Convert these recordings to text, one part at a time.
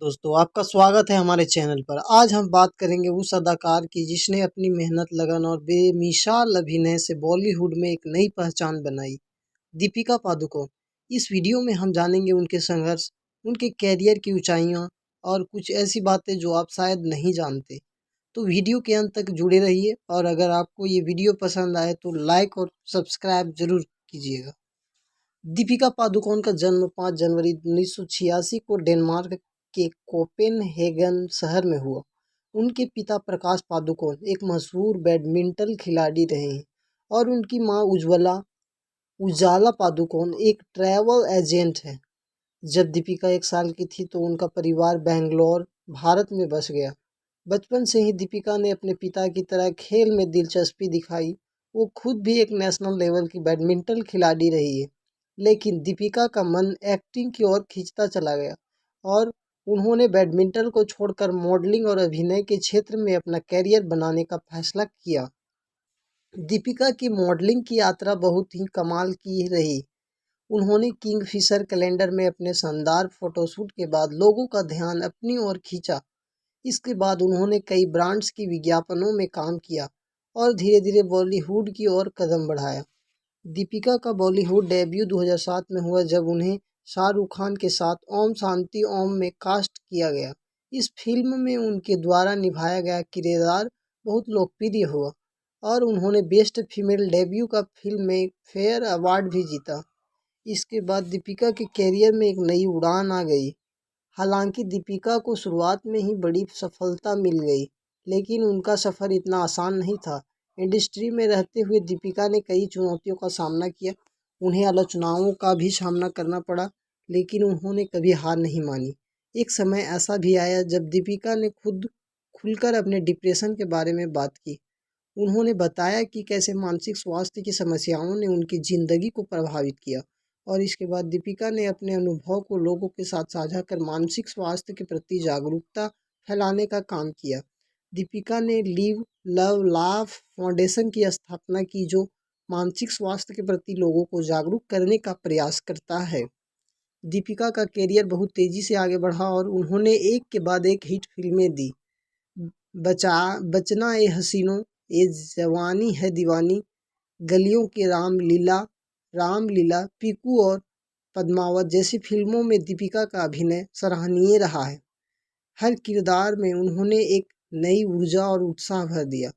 दोस्तों आपका स्वागत है हमारे चैनल पर। आज हम बात करेंगे उस अदाकार की जिसने अपनी मेहनत, लगन और बेमिसाल अभिनय से बॉलीवुड में एक नई पहचान बनाई, दीपिका पादुकोण। इस वीडियो में हम जानेंगे उनके संघर्ष, उनके कैरियर की ऊंचाइयां और कुछ ऐसी बातें जो आप शायद नहीं जानते। तो वीडियो के अंत तक जुड़े रहिए और अगर आपको ये वीडियो पसंद आए तो लाइक और सब्सक्राइब जरूर कीजिएगा। दीपिका पादुकोण का जन्म 5 जनवरी 1986 को डेनमार्क के कोपेनहेगन शहर में हुआ। उनके पिता प्रकाश पादुकोण एक मशहूर बैडमिंटन खिलाड़ी रहे हैं और उनकी मां उजाला पादुकोण एक ट्रैवल एजेंट है। जब दीपिका 1 साल की थी तो उनका परिवार बेंगलोर, भारत में बस गया। बचपन से ही दीपिका ने अपने पिता की तरह खेल में दिलचस्पी दिखाई। वो खुद भी एक नेशनल लेवल की बैडमिंटन खिलाड़ी रही है, लेकिन दीपिका का मन एक्टिंग की ओर खींचता चला गया और उन्होंने बैडमिंटन को छोड़कर मॉडलिंग और अभिनय के क्षेत्र में अपना करियर बनाने का फैसला किया। दीपिका की मॉडलिंग की यात्रा बहुत ही कमाल की रही। उन्होंने किंगफिशर कैलेंडर में अपने शानदार फोटोशूट के बाद लोगों का ध्यान अपनी ओर खींचा। इसके बाद उन्होंने कई ब्रांड्स की विज्ञापनों में काम किया और धीरे धीरे बॉलीवुड की ओर कदम बढ़ाया। दीपिका का बॉलीवुड डेब्यू 2007 में हुआ जब उन्हें शाहरुख खान के साथ ओम शांति ओम में कास्ट किया गया। इस फिल्म में उनके द्वारा निभाया गया किरदार बहुत लोकप्रिय हुआ और उन्होंने बेस्ट फीमेल डेब्यू का फिल्म में फेयर अवार्ड भी जीता। इसके बाद दीपिका के कैरियर में एक नई उड़ान आ गई। हालांकि दीपिका को शुरुआत में ही बड़ी सफलता मिल गई, लेकिन उनका सफ़र इतना आसान नहीं था। इंडस्ट्री में रहते हुए दीपिका ने कई चुनौतियों का सामना किया। उन्हें आलोचनाओं का भी सामना करना पड़ा, लेकिन उन्होंने कभी हार नहीं मानी। एक समय ऐसा भी आया जब दीपिका ने खुद खुलकर अपने डिप्रेशन के बारे में बात की। उन्होंने बताया कि कैसे मानसिक स्वास्थ्य की समस्याओं ने उनकी ज़िंदगी को प्रभावित किया और इसके बाद दीपिका ने अपने अनुभव को लोगों के साथ साझा कर मानसिक स्वास्थ्य के प्रति जागरूकता फैलाने का काम किया। दीपिका ने लिव लव लाफ फाउंडेशन की स्थापना की, जो मानसिक स्वास्थ्य के प्रति लोगों को जागरूक करने का प्रयास करता है। दीपिका का करियर बहुत तेज़ी से आगे बढ़ा और उन्होंने एक के बाद एक हिट फिल्में दी। बचा बचना ए हसीनों, ये जवानी है दीवानी, गलियों के रामलीला, पीकू और पद्मावत जैसी फिल्मों में दीपिका का अभिनय सराहनीय रहा है। हर किरदार में उन्होंने एक नई ऊर्जा और उत्साह भर दिया।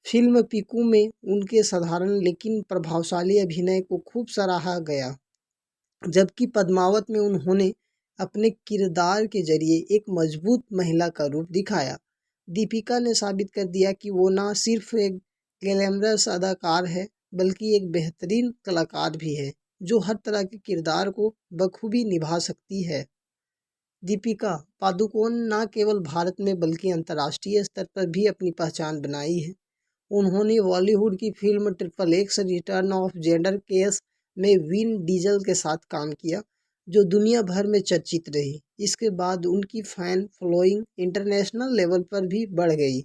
फिल्म पीकू में उनके साधारण लेकिन प्रभावशाली अभिनय को खूब सराहा गया, जबकि पद्मावत में उन्होंने अपने किरदार के जरिए एक मजबूत महिला का रूप दिखाया। दीपिका ने साबित कर दिया कि वो न सिर्फ एक ग्लैमरस अदाकार है, बल्कि एक बेहतरीन कलाकार भी है, जो हर तरह के किरदार को बखूबी निभा सकती है। दीपिका पादुकोण न केवल भारत में बल्कि अंतर्राष्ट्रीय स्तर पर भी अपनी पहचान बनाई है। उन्होंने बॉलीवुड की film triple x return of gender case में विन डीजल के साथ काम किया, जो दुनिया भर में चर्चित रही। इसके बाद उनकी फैन फॉलोइंग इंटरनेशनल लेवल पर भी बढ़ गई।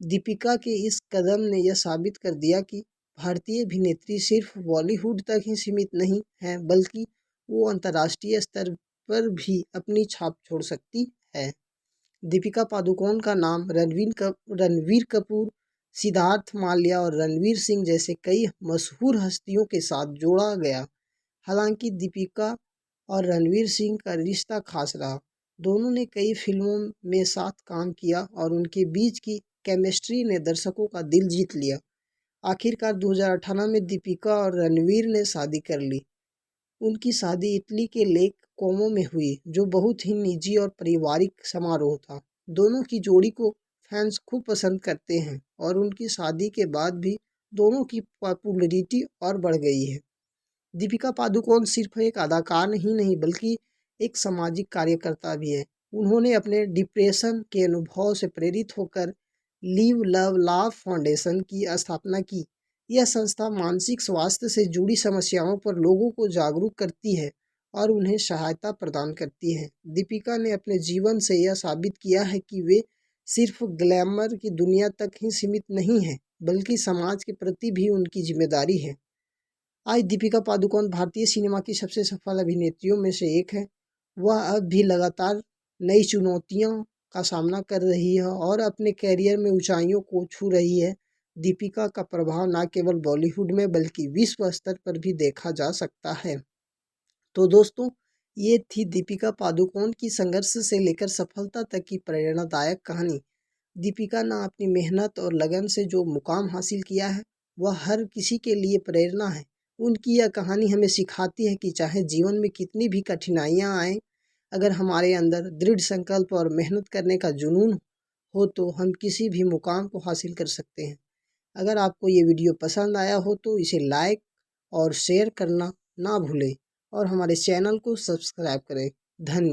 दीपिका के इस कदम ने यह साबित कर दिया कि भारतीय अभिनेत्री सिर्फ बॉलीवुड तक ही सीमित नहीं है, बल्कि वो अंतर्राष्ट्रीय स्तर पर भी अपनी छाप छोड़ सकती है। दीपिका पादुकोण का नाम रणवीर कपूर, सिद्धार्थ माल्या और रणवीर सिंह जैसे कई मशहूर हस्तियों के साथ जोड़ा गया। हालांकि दीपिका और रणवीर सिंह का रिश्ता खास रहा। दोनों ने कई फिल्मों में साथ काम किया और उनके बीच की केमिस्ट्री ने दर्शकों का दिल जीत लिया। आखिरकार 2018 में दीपिका और रणवीर ने शादी कर ली। उनकी शादी इटली के लेक कोमो में हुई, जो बहुत ही निजी और पारिवारिक समारोह था। दोनों की जोड़ी को फैंस खूब पसंद करते हैं और उनकी शादी के बाद भी दोनों की पॉपुलैरिटी और बढ़ गई है। दीपिका पादुकोण सिर्फ एक अदाकार ही नहीं बल्कि एक सामाजिक कार्यकर्ता भी है। उन्होंने अपने डिप्रेशन के अनुभव से प्रेरित होकर लिव लव लाफ फाउंडेशन की स्थापना की। यह संस्था मानसिक स्वास्थ्य से जुड़ी समस्याओं पर लोगों को जागरूक करती है और उन्हें सहायता प्रदान करती है। दीपिका ने अपने जीवन से यह साबित किया है कि वे सिर्फ ग्लैमर की दुनिया तक ही सीमित नहीं हैं, बल्कि समाज के प्रति भी उनकी जिम्मेदारी है। आज दीपिका पादुकोण भारतीय सिनेमा की सबसे सफल अभिनेत्रियों में से एक है। वह अब भी लगातार नई चुनौतियों का सामना कर रही है और अपने करियर में ऊंचाइयों को छू रही है। दीपिका का प्रभाव न केवल बॉलीवुड में बल्कि विश्व स्तर पर भी देखा जा सकता है। तो दोस्तों, ये थी दीपिका पादुकोण की संघर्ष से लेकर सफलता तक की प्रेरणादायक कहानी। दीपिका ने अपनी मेहनत और लगन से जो मुकाम हासिल किया है, वह हर किसी के लिए प्रेरणा है। उनकी यह कहानी हमें सिखाती है कि चाहे जीवन में कितनी भी कठिनाइयाँ आएँ, अगर हमारे अंदर दृढ़ संकल्प और मेहनत करने का जुनून हो तो हम किसी भी मुकाम को हासिल कर सकते हैं। अगर आपको ये वीडियो पसंद आया हो तो इसे लाइक और शेयर करना ना भूलें और हमारे चैनल को सब्सक्राइब करें। धन्यवाद।